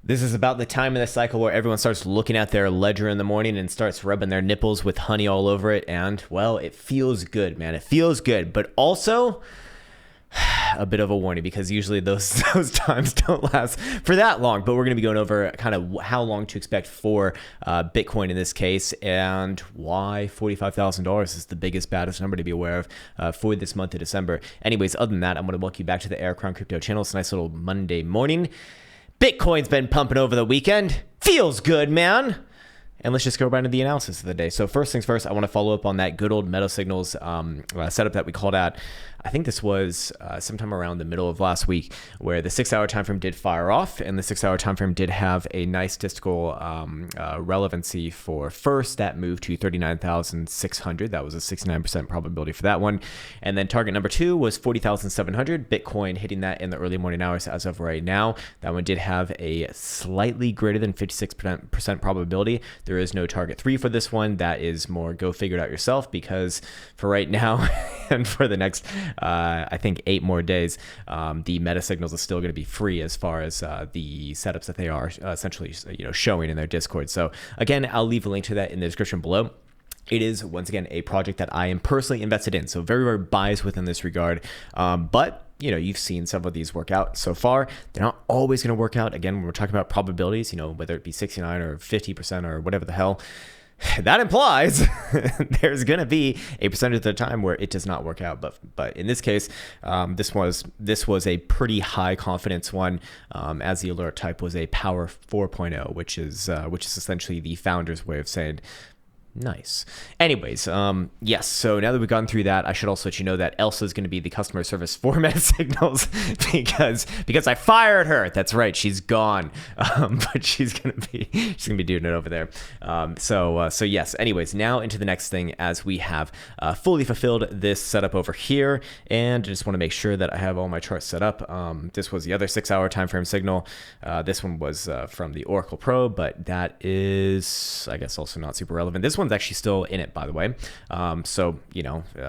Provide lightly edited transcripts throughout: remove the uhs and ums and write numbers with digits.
This is about the time in the cycle where everyone starts looking at their ledger in the morning and starts rubbing their nipples with honey all over it. And, well, it feels good, man. It feels good. But also a bit of a warning, because usually those times don't last for that long. But we're going to be going over kind of how long to expect for Bitcoin in this case, and why $45,000 is the biggest, baddest number to be aware of for this month of December. Anyways, other than that, I'm going to welcome you back to the Krown Crypto channel. It's a nice little Monday morning. Bitcoin's been pumping over the weekend. Feels good, man. And let's just go right into the analysis of the day. So first things first, I want to follow up on that good old Meta Signals setup that we called out. I think this was sometime around the middle of last week, where the 6-hour time frame did fire off, and the 6-hour time frame did have a nice statistical relevancy for first that moved to 39,600. That was a 69% probability for that one. And then target number 2 was 40,700. Bitcoin hitting that in the early morning hours as of right now. That one did have a slightly greater than 56% probability. There is no target 3 for this one. That is more go figure it out yourself, because for right now and for the next I think 8 more days, the Meta Signals is still going to be free as far as the setups that they are essentially showing in their Discord. So again, I'll leave a link to that in the description below. It is, once again, a project that I am personally invested in, so very, very biased within this regard. But you've seen some of these work out so far. They're not always going to work out. Again, when we're talking about probabilities, whether it be 69 or 50% or whatever the hell, that implies there's going to be a percentage of the time where it does not work out. But in this case, this was a pretty high confidence one, as the alert type was a power 4.0, which is essentially the founder's way of saying nice. Anyways, yes, so now that we've gone through that, I should also let you know that Elsa is going to be the customer service for Meta Signals because I fired her. That's right, she's gone. But she's gonna be doing it over there. So yes, anyways, now into the next thing, as we have fully fulfilled this setup over here, and I just want to make sure that I have all my charts set up. This was the other 6-hour time frame signal. This one was from the Oracle Pro, but that is, I guess, also not super relevant. This one's actually still in it, by the way. So,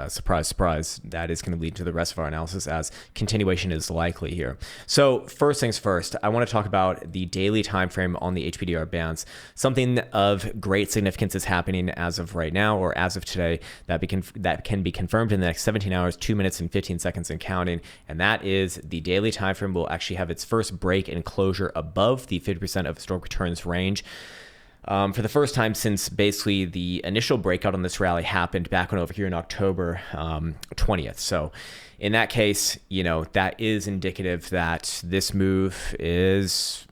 surprise, surprise, that is going to lead to the rest of our analysis, as continuation is likely here. So first things first, I want to talk about the daily time frame on the HPDR bands. Something of great significance is happening as of right now, or as of today, that can be confirmed in the next 17 hours, 2 minutes and 15 seconds and counting. And that is the daily time frame will actually have its first break and closure above the 50% of historic returns range. For the first time since basically the initial breakout on this rally happened back over here in October 20th. So in that case, that is indicative that this move is,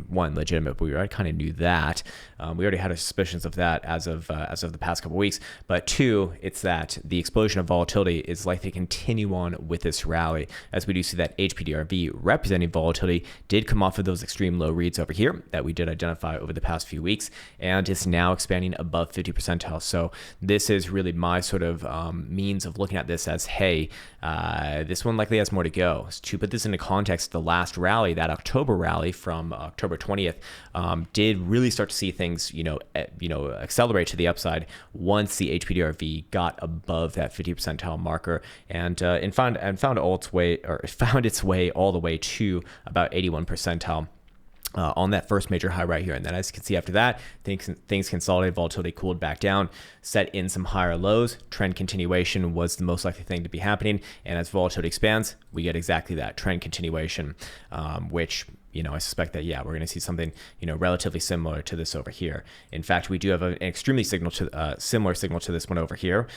one, legitimate, but we already kind of knew that. We already had our suspicions of that as of the past couple of weeks. But 2, it's that the explosion of volatility is likely to continue on with this rally, as we do see that HPDRV representing volatility did come off of those extreme low reads over here that we did identify over the past few weeks, and is now expanding above 50 percentile. So this is really my sort of means of looking at this as, hey, this one likely has more to go. To put this into context, the last rally, that October rally from October 20th, did really start to see things accelerate to the upside once the HPDRV got above that 50 percentile marker, and found its way all the way to about 81 percentile. On that first major high right here. And then, as you can see, after that, things consolidated, volatility cooled back down, set in some higher lows. Trend continuation was the most likely thing to be happening. And as volatility expands, we get exactly that trend continuation, which, I suspect that, we're going to see something, relatively similar to this over here. In fact, we do have an extremely similar signal to this one over here,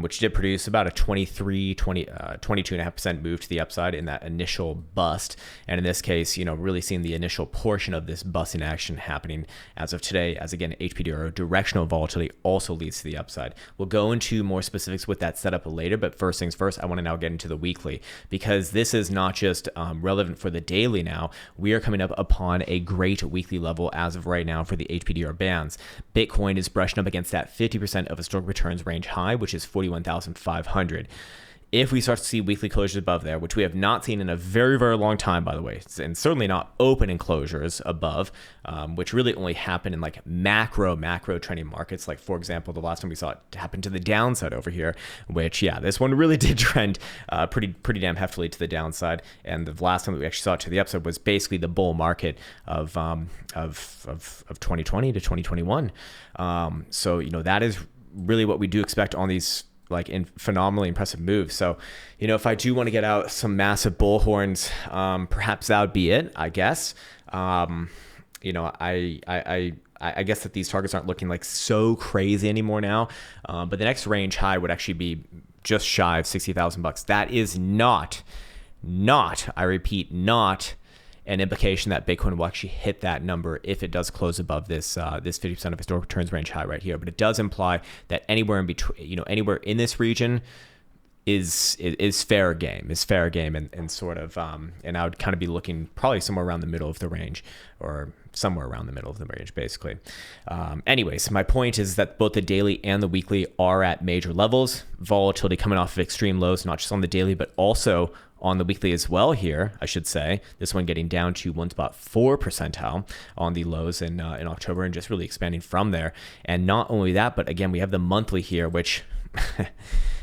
which did produce about a 22.5% move to the upside in that initial bust. And in this case, really seeing the initial portion of this busting action happening as of today, as again, HPDR directional volatility also leads to the upside. We'll go into more specifics with that setup later, but first things first, I want to now get into the weekly, because this is not just relevant for the daily now. We are coming up upon a great weekly level as of right now for the HPDR bands. Bitcoin is brushing up against that 50% of historic returns range high, which is 41,500. if we start to see weekly closures above there, which we have not seen in a very, very long time, by the way, and certainly not open enclosures above, which really only happen in like macro trading markets. Like, for example, the last time we saw it happen to the downside over here, which, yeah, this one really did trend pretty damn heftily to the downside. And the last time that we actually saw it to the upside was basically the bull market of 2020 to 2021. So, you know, that is really what we do expect on these like in phenomenally impressive moves. So, you know, if I do want to get out some massive bullhorns, perhaps that would be it, I guess. You know, I guess that these targets aren't looking like so crazy anymore now. But the next range high would actually be just shy of $60,000. That is not, I repeat, not an implication that Bitcoin will actually hit that number if it does close above this 50% of historical returns range high right here. But it does imply that anywhere in between, you know, anywhere in this region is fair game, and sort of, and I would kind of be looking probably somewhere around the middle of the range, or somewhere around the middle of the range, basically. Anyways, my point is that both the daily and the weekly are at major levels. Volatility coming off of extreme lows, not just on the daily, but also on the weekly as well here, I should say. This one getting down to 1.4 percentile on the lows in October, and just really expanding from there. And not only that, but again, we have the monthly here, which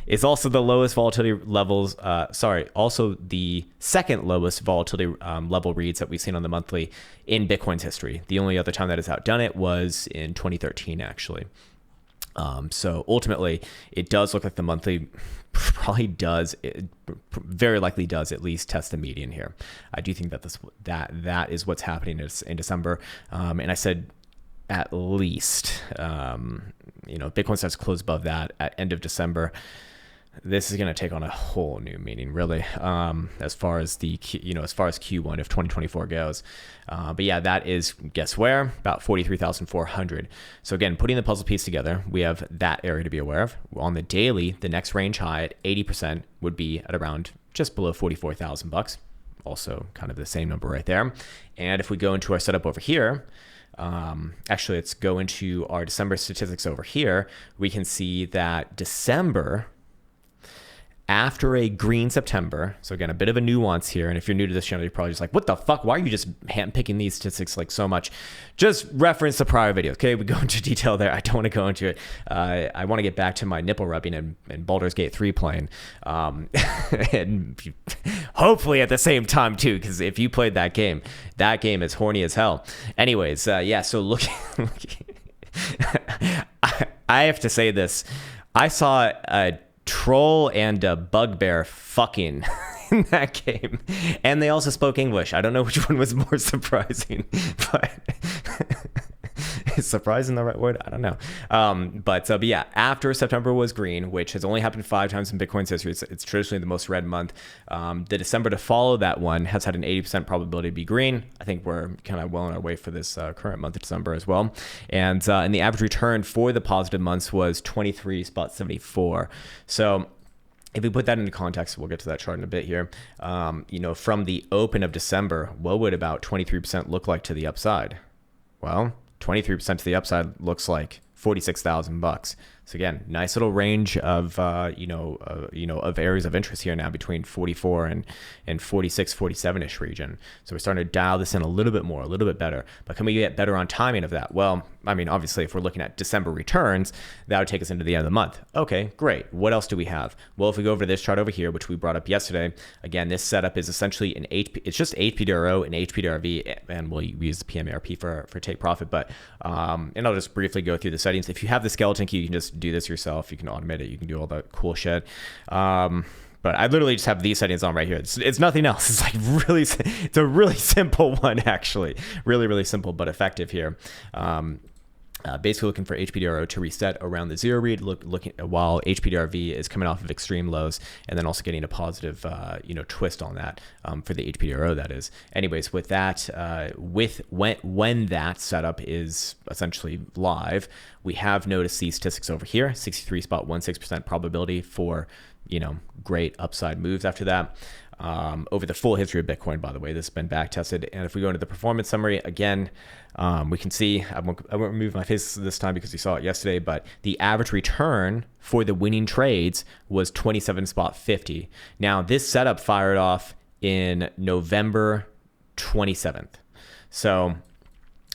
is also the lowest volatility levels. Also the second lowest volatility level reads that we've seen on the monthly in Bitcoin's history. The only other time that has outdone it was in 2013, actually. So ultimately, it does look like the monthly probably does, it very likely does at least test the median here. I do think that that is what's happening in December. And I said at least, you know, Bitcoin starts to close above that at end of December. This is going to take on a whole new meaning, really, as far as Q1 of 2024 goes. But yeah, that is, guess where? About 43,400. So again, putting the puzzle piece together, we have that area to be aware of. On the daily, the next range high at 80% would be at around just below $44,000. Also kind of the same number right there. And if we go into our setup over here, actually, let's go into our December statistics over here. We can see that December, after a green September, so again, a bit of a nuance here. And if you're new to this channel, you're probably just like, what the fuck? Why are you just handpicking these statistics like so much? Just reference the prior videos. Okay, we go into detail there. I don't want to go into it. I want to get back to my nipple rubbing and Baldur's Gate 3 playing. And hopefully at the same time too, because if you played that game is horny as hell. Anyways, yeah, so looking I have to say this. I saw a troll and a bugbear fucking in that game, and they also spoke English. I don't know which one was more surprising, but is surprising the right word? I don't know. But yeah, after September was green, which has only happened 5 times in Bitcoin's history, it's traditionally the most red month. The December to follow that one has had an 80% probability to be green. I think we're kind of well on our way for this current month of December as well. And the average return for the positive months was 23.74. So if we put that into context, we'll get to that chart in a bit here. You know, from the open of December, what would about 23% look like to the upside? Well, 23% to the upside looks like $46,000. So again, nice little range of of areas of interest here now between 44 and 46, 47-ish region. So we're starting to dial this in a little bit more, a little bit better. But can we get better on timing of that? Well, I mean, obviously, if we're looking at December returns, that would take us into the end of the month. Okay, great. What else do we have? Well, if we go over to this chart over here, which we brought up yesterday, again, this setup is essentially it's just HPDRO and HPDRV, and we'll use the PMARP for take profit. But and I'll just briefly go through the settings. If you have the skeleton key, you can just do this yourself. You can automate it. You can do all that cool shit. But I literally just have these settings on right here. It's nothing else. It's like really, it's a really simple one, actually. Really, really simple, but effective here. Basically looking for HPDRO to reset around the zero read, looking while HPDRV is coming off of extreme lows, and then also getting a positive, twist on that for the HPDRO, that is. Anyways, with that, when that setup is essentially live, we have noticed these statistics over here: 63.16% probability for great upside moves after that. over the full history of Bitcoin, by the way. This has been back tested. And if we go into the performance summary again, we can see, I won't remove my face this time because you saw it yesterday, but the average return for the winning trades was 27.50. Now this setup fired off in November 27th. So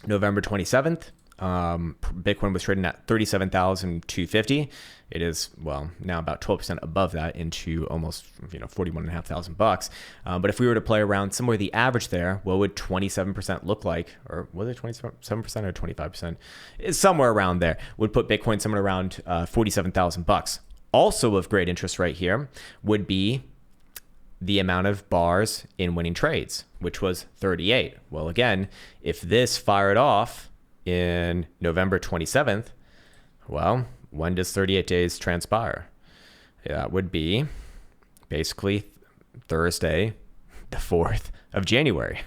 November 27th, Bitcoin was trading at 37,250. It is, well, now about 12% above that into almost, $41,500 bucks. But if we were to play around somewhere the average there, what would 27% look like? Or was it 27% or 25%? It's somewhere around there. Would put Bitcoin somewhere around 47,000 bucks. Also of great interest right here would be the amount of bars in winning trades, which was 38. Well, again, if this fired off in November 27th, well, when does 38 days transpire? That would be basically Thursday, the 4th of January.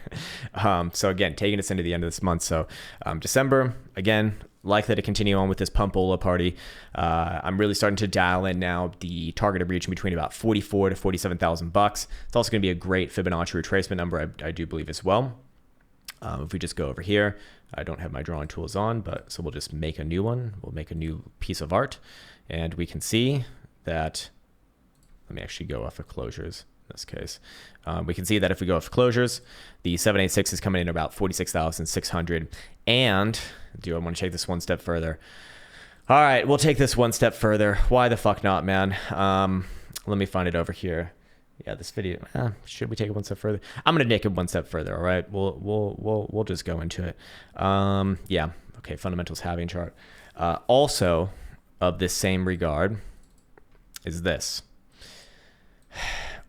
So again, taking us into the end of this month. So December, again, likely to continue on with this Pumpola party. I'm really starting to dial in now the targeted region between about 44 to 47,000 bucks. It's also going to be a great Fibonacci retracement number, I do believe as well. If we just go over here, I don't have my drawing tools on, but so we'll just make a new one. We'll make a new piece of art, and we can see that, let me actually go off of closures in this case. We can see that if we go off closures, the 786 is coming in about 46,600. And do I want to take this one step further? All right, we'll take this one step further. Why the fuck not, man? Let me find it over here. Yeah, this video, should we take it one step further? I'm going to take it one step further. All right, we'll just go into it. Yeah. Okay. Fundamentals halving chart. Also of this same regard is this.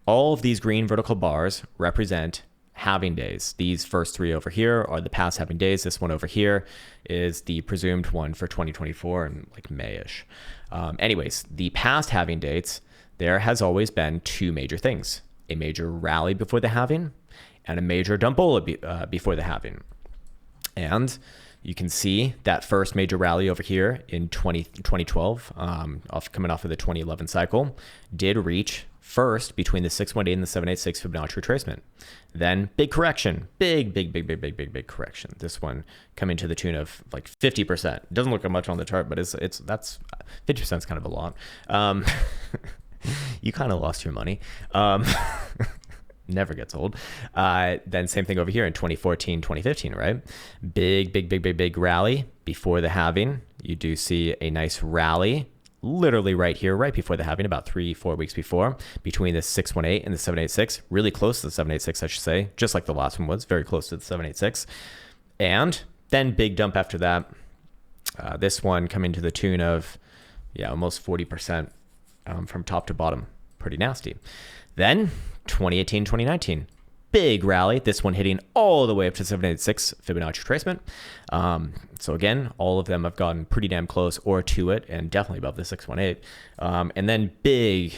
All of these green vertical bars represent halving days. These first three over here are the past halving days. This one over here is the presumed one for 2024 and like May-ish. Anyways, the past halving dates, there has always been two major things: a major rally before the halving and a major dumbola before the halving. And you can see that first major rally over here in 2012, coming off of the 2011 cycle, did reach first between the 618 and the 786 Fibonacci retracement. Then big correction, big correction. This one coming to the tune of like 50%. It doesn't look much on the chart, but that's 50% is kind of a lot. You kind of lost your money. Never gets old. Then same thing over here in 2014, 2015, right? Big rally before the halving. You do see a nice rally literally right here, right before the halving, about 3-4 weeks before, between the 618 and the 786, really close to the 786, I should say, just like the last one was, very close to the 786. And then big dump after that. This one coming to the tune of, almost 40% from top to bottom. Pretty nasty. Then 2018, 2019, big rally. This one hitting all the way up to 786 Fibonacci retracement. So again, all of them have gotten pretty damn close or to it, and definitely above the 618. And then big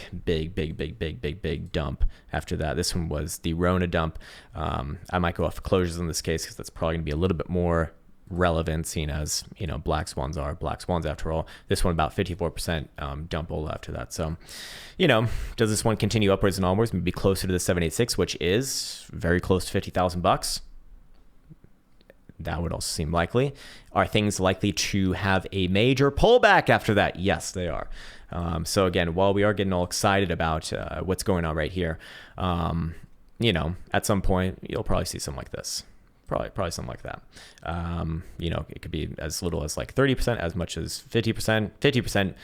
dump after that. This one was the Rona dump. I might go off closures in this case because that's probably going to be a little bit more relevant, seen as black swans are black swans after all. This one about 54% dump all after that. So does this one continue upwards and onwards, maybe closer to the 786, which is very close to 50,000 bucks? That would also seem likely. Are things likely to have a major pullback after that? Yes, they are. So again, while we are getting all excited about what's going on right here, at some point you'll probably see something like this. Probably something like that. It could be as little as like 30%, as much as 50%. 50%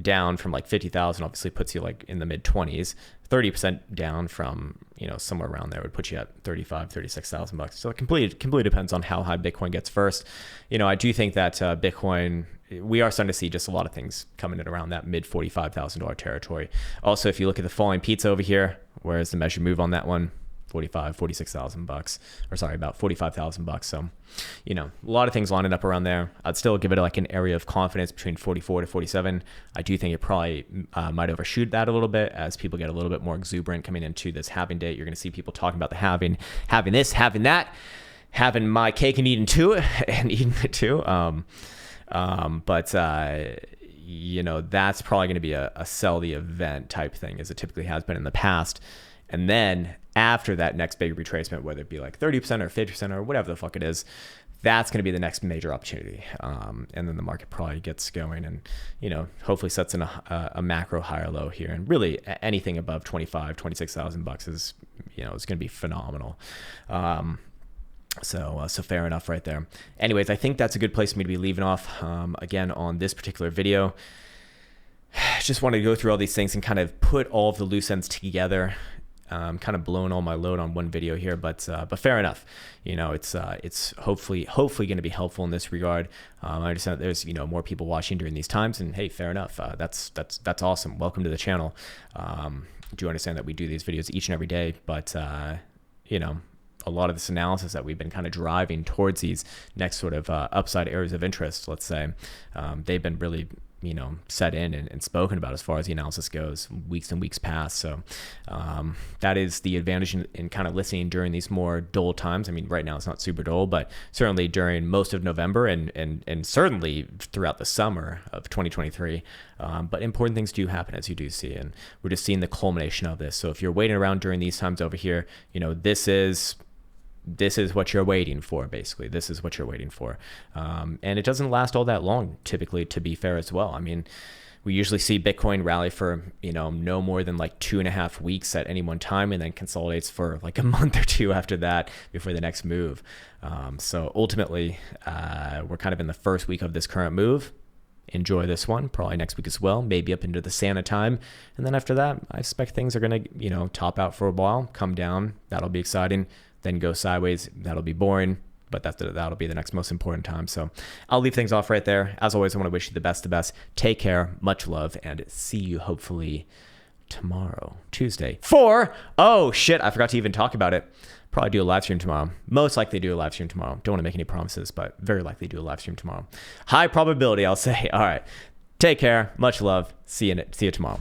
down from like 50,000 obviously puts you like in the mid 20s. 30% down from, somewhere around there would put you at 35, 36,000 bucks. So it completely depends on how high Bitcoin gets first. I do think that Bitcoin, we are starting to see just a lot of things coming in around that mid $45,000 territory. Also, if you look at the falling pizza over here, where's the measure move on that one? 46,000 bucks, or sorry, about 45,000 bucks. So, a lot of things lining up around there. I'd still give it like an area of confidence between 44 to 47. I do think it probably might overshoot that a little bit as people get a little bit more exuberant coming into this halving date. You're going to see people talking about the halving this, having that, having my cake and eating it too. But that's probably going to be a sell the event type thing, as it typically has been in the past. And then after that next big retracement, whether it be like 30% or 50% or whatever the fuck it is, that's going to be the next major opportunity. And then the market probably gets going and, hopefully sets in a macro high or low here. And really anything above 26,000 bucks is, is going to be phenomenal. So fair enough right there. Anyways, I think that's a good place for me to be leaving off. Again, on this particular video, just wanted to go through all these things and kind of put all of the loose ends together. Kind of blowing all my load on one video here, but fair enough. It's hopefully going to be helpful in this regard. I understand that there's more people watching during these times, and hey, fair enough. That's awesome. Welcome to the channel. Do understand that we do these videos each and every day, but a lot of this analysis that we've been kind of driving towards these next sort of upside areas of interest, let's say, they've been really set in and spoken about as far as the analysis goes, weeks and weeks past. So that is the advantage in kind of listening during these more dull times. I mean, right now it's not super dull, but certainly during most of November and certainly throughout the summer of 2023. But important things do happen, as you do see, and we're just seeing the culmination of this. So if you're waiting around during these times over here, this is what you're waiting for, basically. This is what you're waiting for. And it doesn't last all that long, typically, to be fair as well. I mean, we usually see Bitcoin rally for, no more than like 2.5 weeks at any one time, and then consolidates for like a month or two after that before the next move. So ultimately, we're kind of in the first week of this current move. Enjoy this one, probably next week as well, maybe up into the Santa time. And then after that, I expect things are going to, top out for a while, come down. That'll be exciting. Then go sideways. That'll be boring, but that'll be the next most important time. So I'll leave things off right there. As always, I want to wish you the best. Take care, much love, and see you hopefully tomorrow, Tuesday. Oh shit, I forgot to even talk about it. Probably do a live stream tomorrow. Most likely do a live stream tomorrow. Don't want to make any promises, but very likely do a live stream tomorrow. High probability, I'll say. All right. Take care, much love. See you tomorrow.